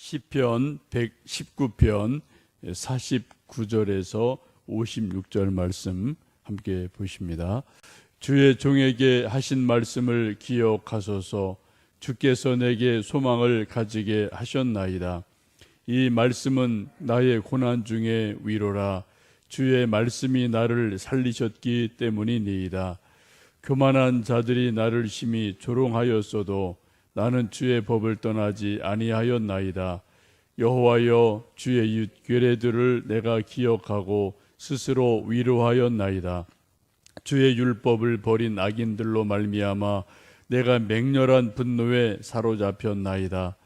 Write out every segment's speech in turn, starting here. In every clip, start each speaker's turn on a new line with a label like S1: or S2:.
S1: 시편 119편 49절에서 56절 말씀 함께 보십니다. 주의 종에게 하신 말씀을 기억하소서. 주께서 내게 소망을 가지게 하셨나이다. 이 말씀은 나의 고난 중에 위로라. 주의 말씀이 나를 살리셨기 때문이니이다. 교만한 자들이 나를 심히 조롱하였어도 나는 주의 법을 떠나지 아니하였나이다. 여호와여, 주의 율례들을 내가 기억하고 스스로 위로하였나이다. 주의 율법을 버린 악인들로 말미암아 내가 맹렬한 분노에 사로잡혔나이다.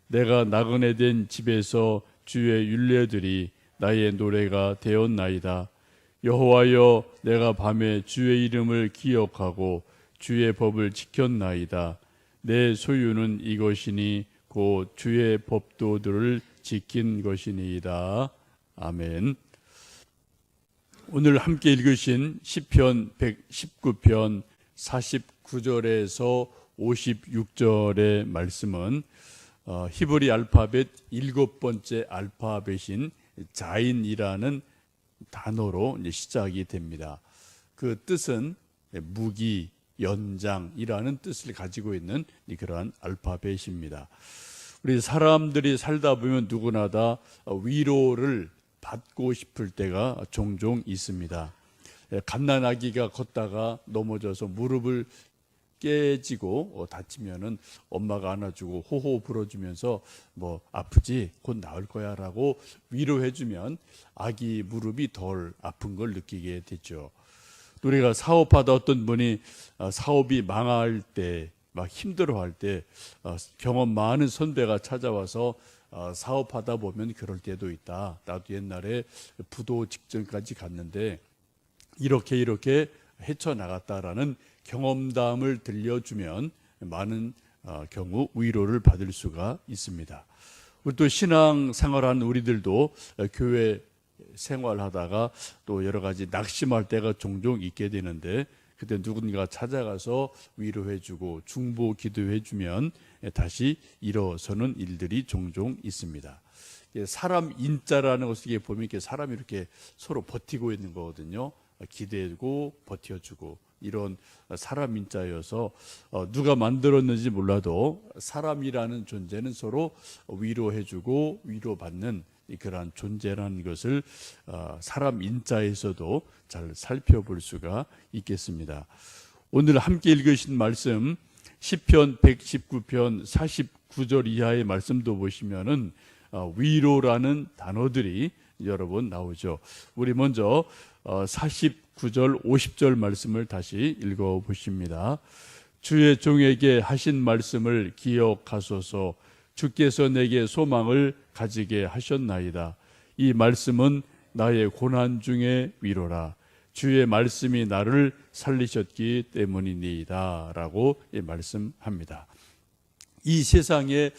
S1: 내가 나그네 된 집에서 주의 율례들이 나의 노래가 되었나이다. 여호와여, 내가 밤에 주의 이름을 기억하고 주의 법을 지켰나이다. 내 소유는 이것이니 곧 주의 법도들을 지킨 것이니이다. 아멘. 오늘 함께 읽으신 시편 119편 49절에서 56절의 말씀은 히브리 알파벳 7번째 알파벳인 자인이라는 단어로 시작이 됩니다. 그 뜻은 무기, 연장이라는 뜻을 가지고 있는 그러한 알파벳입니다. 우리 사람들이 살다 보면 누구나 다 위로를 받고 싶을 때가 종종 있습니다. 갓난아기가 걷다가 넘어져서 무릎을 깨지고 다치면은 엄마가 안아주고 호호 불어주면서 뭐 아프지? 곧 나을 거야 라고 위로해주면 아기 무릎이 덜 아픈 걸 느끼게 되죠. 우리가 사업하다 어떤 분이 사업이 망할 때, 막 힘들어할 때 경험 많은 선배가 찾아와서 사업하다 보면 그럴 때도 있다. 나도 옛날에 부도 직전까지 갔는데 이렇게 헤쳐나갔다라는 경험담을 들려주면 많은 경우 위로를 받을 수가 있습니다. 우리 또 신앙생활하는 우리들도 교회 생활하다가 또 여러 가지 낙심할 때가 종종 있게 되는데 그때 누군가 찾아가서 위로해주고 중보 기도해주면 다시 일어서는 일들이 종종 있습니다. 사람 인자라는 것을 보면 사람이 이렇게 서로 버티고 있는 거거든요. 기대고 버텨주고 이런 사람 인자여서 누가 만들었는지 몰라도 사람이라는 존재는 서로 위로해주고 위로받는 그러한 존재라는 것을 사람 인자에서도 잘 살펴볼 수가 있겠습니다. 오늘 함께 읽으신 말씀 시편 119편 49절 이하의 말씀도 보시면은 위로라는 단어들이 여러 번 나오죠. 우리 먼저 49절 50절 말씀을 다시 읽어보십니다. 주의 종에게 하신 말씀을 기억하소서. 주께서 내게 소망을 가지게 하셨나이다. 이 말씀은 나의 고난 중에 위로라. 주의 말씀이 나를 살리셨기 때문이니이다 라고 말씀합니다. 이 세상에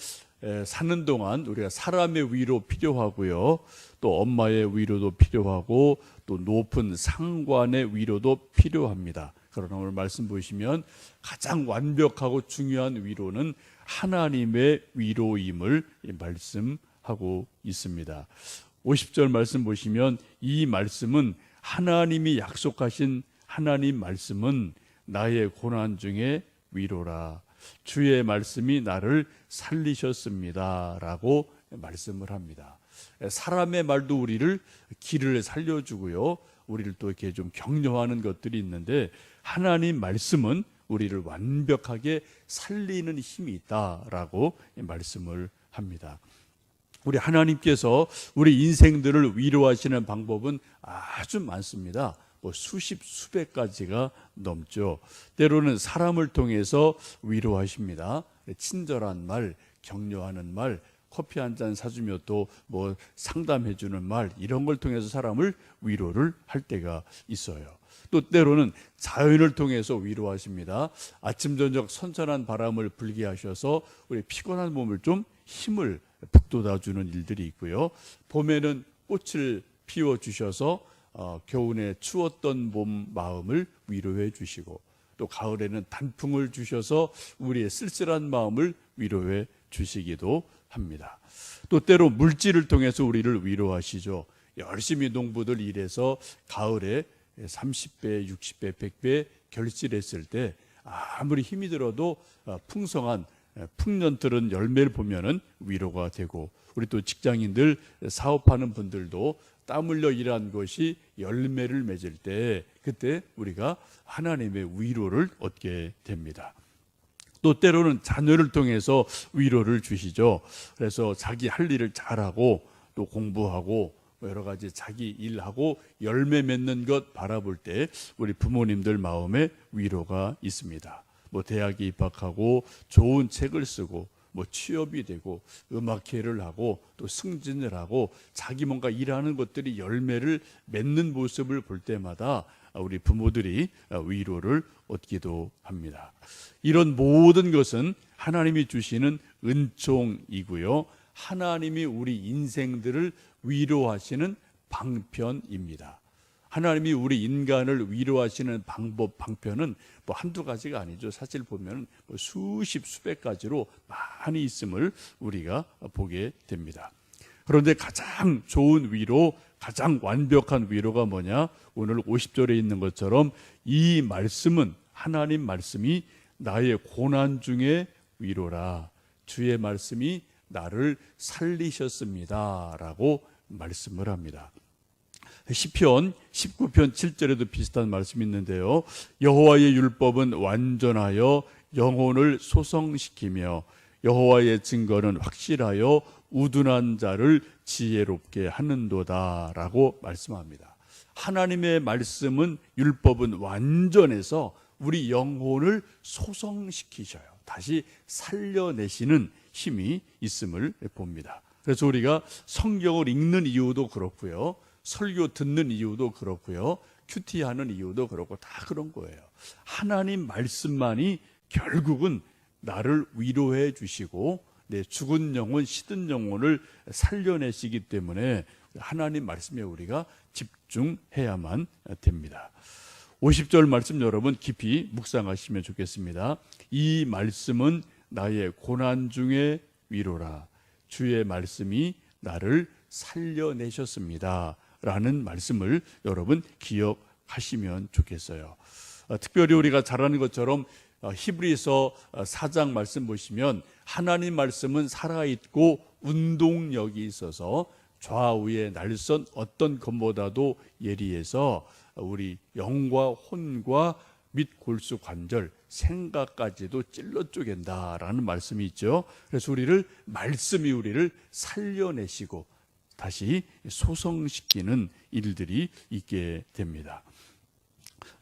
S1: 사는 동안 우리가 사람의 위로 필요하고요, 또 엄마의 위로도 필요하고 또 높은 상관의 위로도 필요합니다. 그러나 오늘 말씀 보시면 가장 완벽하고 중요한 위로는 하나님의 위로임을 말씀하고 있습니다. 50절 말씀 보시면 이 말씀은 하나님이 약속하신 하나님 말씀은 나의 고난 중에 위로라. 주의 말씀이 나를 살리셨습니다 라고 말씀을 합니다. 사람의 말도 우리를 길을 살려주고요, 우리를 또 이렇게 좀 격려하는 것들이 있는데 하나님 말씀은 우리를 완벽하게 살리는 힘이 있다라고 말씀을 합니다. 우리 하나님께서 우리 인생들을 위로하시는 방법은 아주 많습니다. 수십 수백 가지가 넘죠. 때로는 사람을 통해서 위로하십니다. 친절한 말, 격려하는 말, 커피 한 잔 사주며 또 상담해 주는 말, 이런 걸 통해서 사람을 위로를 할 때가 있어요. 또 때로는 자연을 통해서 위로하십니다. 아침 저녁 선선한 바람을 불게 하셔서 우리 피곤한 몸을 좀 힘을 북돋아 주는 일들이 있고요. 봄에는 꽃을 피워 주셔서 겨울에 추웠던 봄 마음을 위로해 주시고, 또 가을에는 단풍을 주셔서 우리의 쓸쓸한 마음을 위로해 주시기도 합니다. 또 때로 물질을 통해서 우리를 위로하시죠. 열심히 농부들 일해서 가을에 30배, 60배, 100배 결실했을 때 아무리 힘이 들어도 풍성한 풍년들은 열매를 보면은 위로가 되고, 우리 또 직장인들 사업하는 분들도 땀 흘려 일한 것이 열매를 맺을 때 그때 우리가 하나님의 위로를 얻게 됩니다. 또 때로는 자녀를 통해서 위로를 주시죠. 그래서 자기 할 일을 잘하고 또 공부하고 여러 가지 자기 일하고 열매 맺는 것 바라볼 때 우리 부모님들 마음에 위로가 있습니다. 뭐 대학에 입학하고 좋은 책을 쓰고 뭐 취업이 되고 음악회를 하고 또 승진을 하고 자기 뭔가 일하는 것들이 열매를 맺는 모습을 볼 때마다 우리 부모들이 위로를 얻기도 합니다. 이런 모든 것은 하나님이 주시는 은총이고요, 하나님이 우리 인생들을 위로하시는 방편입니다. 하나님이 우리 인간을 위로하시는 방법, 방편은 뭐 한두 가지가 아니죠. 사실 보면 수십, 수백 가지로 많이 있음을 우리가 보게 됩니다. 그런데 가장 좋은 위로, 가장 완벽한 위로가 뭐냐? 오늘 50절에 있는 것처럼 이 말씀은, 하나님 말씀이 나의 고난 중에 위로라. 주의 말씀이 나를 살리셨습니다 라고 말씀을 합니다. 시편 19편 7절에도 비슷한 말씀이 있는데요. 여호와의 율법은 완전하여 영혼을 소성시키며 여호와의 증거는 확실하여 우둔한 자를 지혜롭게 하는도다 라고 말씀합니다. 하나님의 말씀은, 율법은 완전해서 우리 영혼을 소성시키셔요. 다시 살려내시는 힘이 있음을 봅니다. 그래서 우리가 성경을 읽는 이유도 그렇고요, 설교 듣는 이유도 그렇고요, 큐티하는 이유도 그렇고 다 그런 거예요. 하나님 말씀만이 결국은 나를 위로해 주시고 내 죽은 영혼, 시든 영혼을 살려내시기 때문에 하나님 말씀에 우리가 집중해야만 됩니다. 50절 말씀 여러분 깊이 묵상하시면 좋겠습니다. 이 말씀은 나의 고난 중에 위로라. 주의 말씀이 나를 살려내셨습니다 라는 말씀을 여러분 기억하시면 좋겠어요. 특별히 우리가 잘 아는 것처럼 히브리서 4장 말씀 보시면 하나님 말씀은 살아있고 운동력이 있어서 좌우의 날선 어떤 것보다도 예리해서 우리 영과 혼과 및 골수 관절, 생각까지도 찔러 쪼갠다라는 말씀이 있죠. 그래서 말씀이 우리를 살려내시고 다시 소성시키는 일들이 있게 됩니다.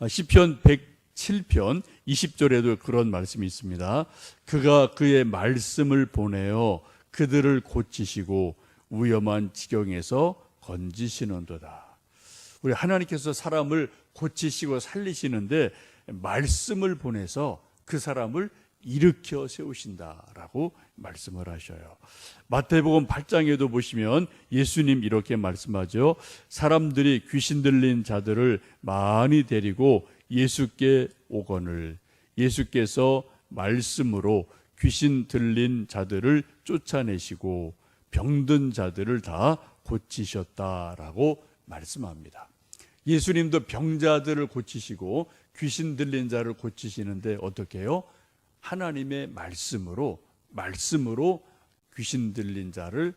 S1: 시편 107편 20절에도 그런 말씀이 있습니다. 그가 그의 말씀을 보내어 그들을 고치시고 위험한 지경에서 건지시는도다. 우리 하나님께서 사람을 고치시고 살리시는데 말씀을 보내서 그 사람을 일으켜 세우신다라고 말씀을 하셔요. 마태복음 8장에도 보시면 예수님 이렇게 말씀하죠. 사람들이 귀신 들린 자들을 많이 데리고 예수께 오거늘 예수께서 말씀으로 귀신 들린 자들을 쫓아내시고 병든 자들을 다 고치셨다라고 말씀합니다. 예수님도 병자들을 고치시고 귀신 들린 자를 고치시는데 어떻게 해요? 하나님의 말씀으로 귀신 들린 자를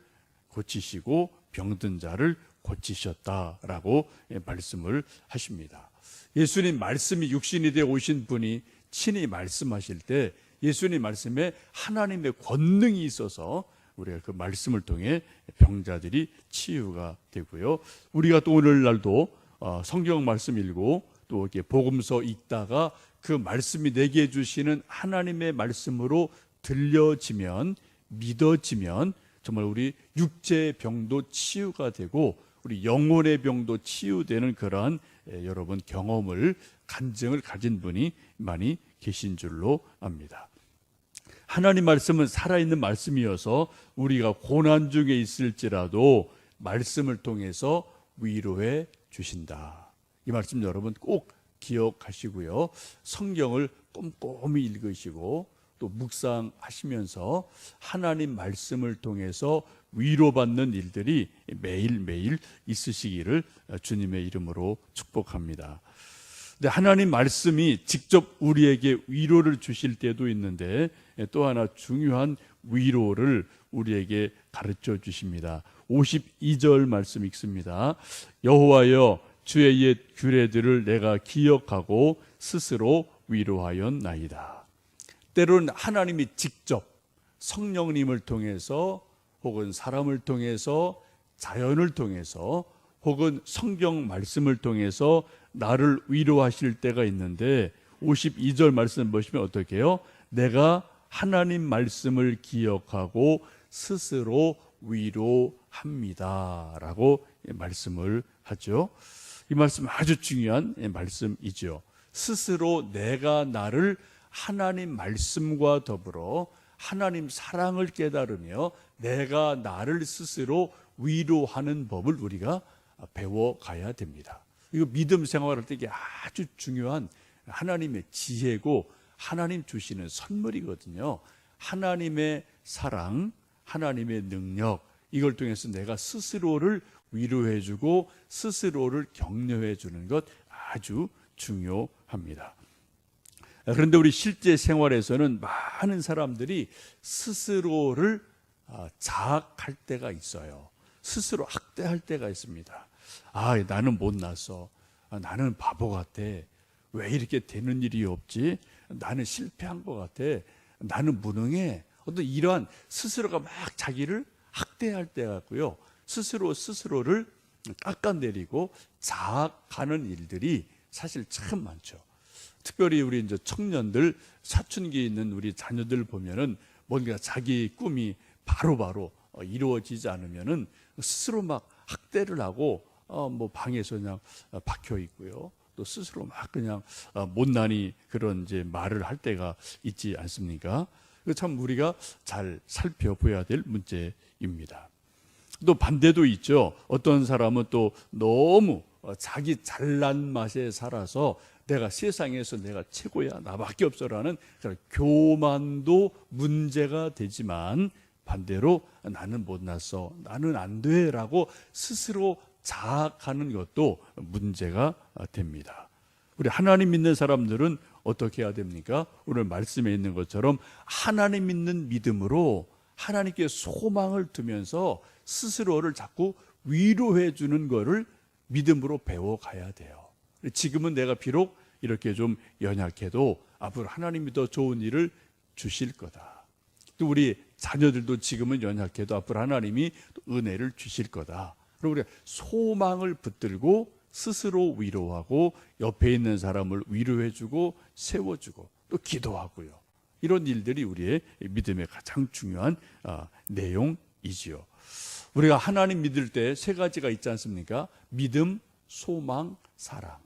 S1: 고치시고 병든 자를 고치셨다라고 말씀을 하십니다. 예수님 말씀이 육신이 되어 오신 분이 친히 말씀하실 때 예수님 말씀에 하나님의 권능이 있어서 우리가 그 말씀을 통해 병자들이 치유가 되고요. 우리가 또 오늘날도 성경 말씀 읽고 또 이렇게 복음서 읽다가 그 말씀이 내게 주시는 하나님의 말씀으로 들려지면, 믿어지면 정말 우리 육체의 병도 치유가 되고 우리 영혼의 병도 치유되는 그러한 여러분 경험을, 간증을 가진 분이 많이 계신 줄로 압니다. 하나님 말씀은 살아있는 말씀이어서 우리가 고난 중에 있을지라도 말씀을 통해서 위로해 주신다. 이 말씀 여러분 꼭 기억하시고요. 성경을 꼼꼼히 읽으시고 또 묵상하시면서 하나님 말씀을 통해서 위로받는 일들이 매일매일 있으시기를 주님의 이름으로 축복합니다. 근데 하나님 말씀이 직접 우리에게 위로를 주실 때도 있는데 또 하나 중요한 위로를 우리에게 가르쳐 주십니다. 52절 말씀 읽습니다. 여호와여 주의 옛 규례들을 내가 기억하고 스스로 위로하였나이다. 때로는 하나님이 직접 성령님을 통해서 혹은 사람을 통해서 자연을 통해서 혹은 성경 말씀을 통해서 나를 위로하실 때가 있는데 52절 말씀 보시면 어떻게 해요? 내가 하나님 말씀을 기억하고 스스로 위로합니다 라고 말씀을 하죠. 이 말씀 아주 중요한 말씀이죠. 스스로 내가 나를 하나님 말씀과 더불어 하나님 사랑을 깨달으며 내가 나를 스스로 위로하는 법을 우리가 배워가야 됩니다. 이거 믿음 생활할 때 이게 아주 중요한 하나님의 지혜고 하나님 주시는 선물이거든요. 하나님의 사랑, 하나님의 능력, 이걸 통해서 내가 스스로를 위로해주고 스스로를 격려해주는 것 아주 중요합니다. 그런데 우리 실제 생활에서는 많은 사람들이 스스로를 자학할 때가 있어요. 스스로 학대할 때가 있습니다. 나는 못났어. 나는 바보 같아. 왜 이렇게 되는 일이 없지? 나는 실패한 것 같아. 나는 무능해. 어떤 이러한 스스로가 막 자기를 학대할 때 같고요. 스스로를 깎아내리고 자학하는 일들이 사실 참 많죠. 특별히 우리 이제 청년들, 사춘기에 있는 우리 자녀들 보면은 뭔가 자기 꿈이 바로바로 이루어지지 않으면은 스스로 막 학대를 하고 뭐 방에서 그냥 박혀 있고요. 또 스스로 막 그냥 못난이 그런 이제 말을 할 때가 있지 않습니까? 참 우리가 잘 살펴봐야 될 문제입니다. 또 반대도 있죠. 어떤 사람은 또 너무 자기 잘난 맛에 살아서 내가 세상에서 내가 최고야, 나밖에 없어라는 교만도 문제가 되지만 반대로 나는 못났어, 나는 안 돼라고 스스로 자학하는 것도 문제가 됩니다. 우리 하나님 믿는 사람들은 어떻게 해야 됩니까? 오늘 말씀에 있는 것처럼 하나님 믿는 믿음으로 하나님께 소망을 두면서 스스로를 자꾸 위로해 주는 것을 믿음으로 배워가야 돼요. 지금은 내가 비록 이렇게 좀 연약해도 앞으로 하나님이 더 좋은 일을 주실 거다. 또 우리 자녀들도 지금은 연약해도 앞으로 하나님이 은혜를 주실 거다. 그럼 우리가 소망을 붙들고 스스로 위로하고 옆에 있는 사람을 위로해주고 세워주고 또 기도하고요. 이런 일들이 우리의 믿음의 가장 중요한 내용이지요. 우리가 하나님 믿을 때 세 가지가 있지 않습니까? 믿음, 소망, 사랑.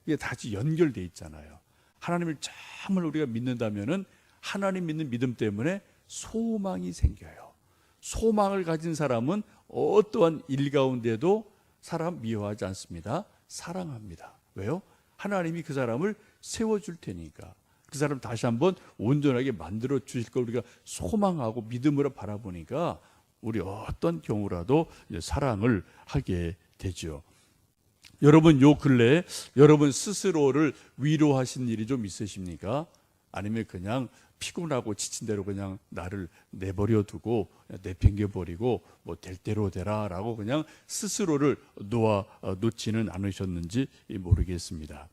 S1: 이게 다시 연결되어 있잖아요. 하나님을 정말 우리가 믿는다면은 하나님 믿는 믿음 때문에 소망이 생겨요. 소망을 가진 사람은 어떠한 일 가운데도 사람 미워하지 않습니다. 사랑합니다. 왜요? 하나님이 그 사람을 세워줄 테니까. 그 사람 다시 한번 온전하게 만들어 주실 걸 우리가 소망하고 믿음으로 바라보니까 우리 어떤 경우라도 사랑을 하게 되죠. 여러분 요 근래에 여러분 스스로를 위로하신 일이 좀 있으십니까? 아니면 그냥 피곤하고 지친 대로 그냥 나를 내버려 두고 내팽겨버리고 뭐 될 대로 되라라고 그냥 스스로를 놓지는 않으셨는지 모르겠습니다.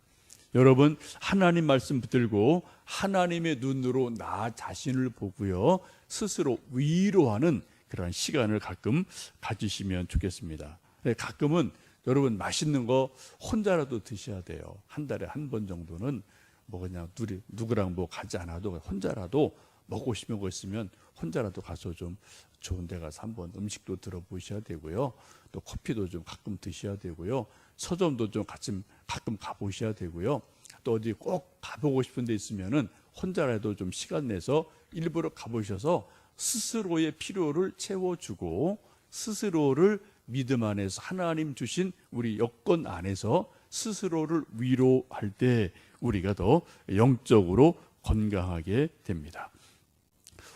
S1: 여러분 하나님 말씀 붙들고 하나님의 눈으로 나 자신을 보고요 스스로 위로하는 그런 시간을 가끔 가지시면 좋겠습니다. 가끔은 여러분 맛있는 거 혼자라도 드셔야 돼요. 한 달에 한 번 정도는 뭐 그냥 누구랑 뭐 가지 않아도 혼자라도 먹고 싶은 거 있으면 혼자라도 가서 좀 좋은 데 가서 한번 음식도 들어보셔야 되고요. 또 커피도 좀 가끔 드셔야 되고요. 서점도 좀 가끔 가보셔야 되고요. 또 어디 꼭 가보고 싶은 데 있으면은 혼자라도 좀 시간 내서 일부러 가보셔서 스스로의 필요를 채워주고 스스로를 믿음 안에서 하나님 주신 우리 여건 안에서 스스로를 위로할 때 우리가 더 영적으로 건강하게 됩니다.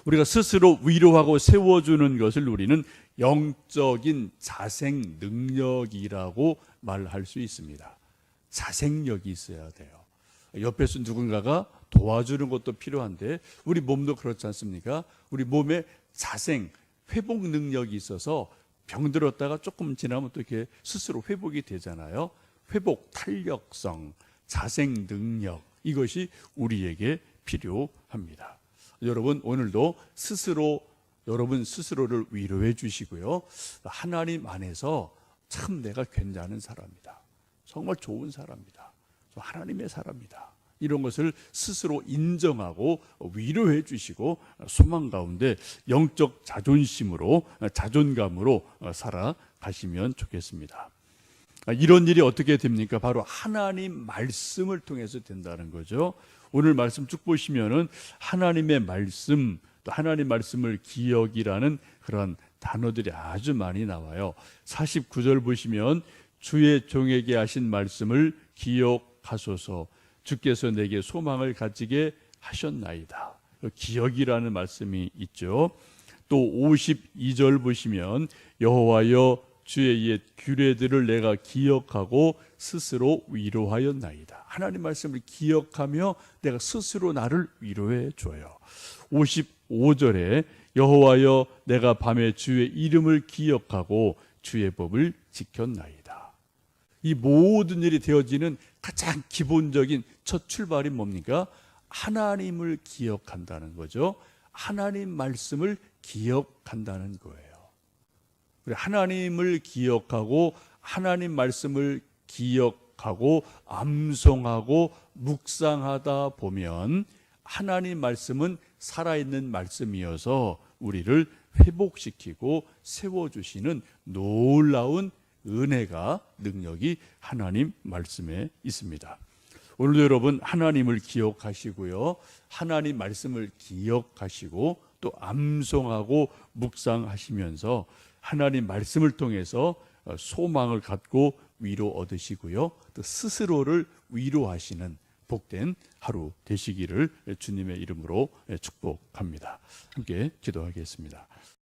S1: 우리가 스스로 위로하고 세워주는 것을 우리는 영적인 자생 능력이라고 말할 수 있습니다. 자생력이 있어야 돼요. 옆에서 누군가가 도와주는 것도 필요한데 우리 몸도 그렇지 않습니까? 우리 몸에 자생, 회복 능력이 있어서 병들었다가 조금 지나면 또 이렇게 스스로 회복이 되잖아요. 회복, 탄력성, 자생 능력, 이것이 우리에게 필요합니다. 여러분, 오늘도 여러분 스스로를 위로해 주시고요. 하나님 안에서 참 내가 괜찮은 사람이다. 정말 좋은 사람이다. 하나님의 사람이다. 이런 것을 스스로 인정하고 위로해 주시고 소망 가운데 영적 자존감으로 살아가시면 좋겠습니다. 이런 일이 어떻게 됩니까? 바로 하나님 말씀을 통해서 된다는 거죠. 오늘 말씀 쭉 보시면은 하나님의 말씀, 또 하나님 말씀을 기억이라는 그런 단어들이 아주 많이 나와요. 49절 보시면 주의 종에게 하신 말씀을 기억하소서. 주께서 내게 소망을 가지게 하셨나이다. 기억이라는 말씀이 있죠. 또 52절 보시면 여호와여 주의 옛 규례들을 내가 기억하고 스스로 위로하였나이다. 하나님 말씀을 기억하며 내가 스스로 나를 위로해 줘요. 55절에 여호와여 내가 밤에 주의 이름을 기억하고 주의 법을 지켰나이다. 이 모든 일이 되어지는 가장 기본적인 첫 출발이 뭡니까? 하나님을 기억한다는 거죠. 하나님 말씀을 기억한다는 거예요. 하나님을 기억하고 하나님 말씀을 기억하고 암송하고 묵상하다 보면 하나님 말씀은 살아있는 말씀이어서 우리를 회복시키고 세워주시는 놀라운 은혜가 능력이 하나님 말씀에 있습니다. 오늘도 여러분 하나님을 기억하시고요. 하나님 말씀을 기억하시고 또 암송하고 묵상하시면서 하나님 말씀을 통해서 소망을 갖고 위로 얻으시고요. 또 스스로를 위로하시는 복된 하루 되시기를 주님의 이름으로 축복합니다. 함께 기도하겠습니다.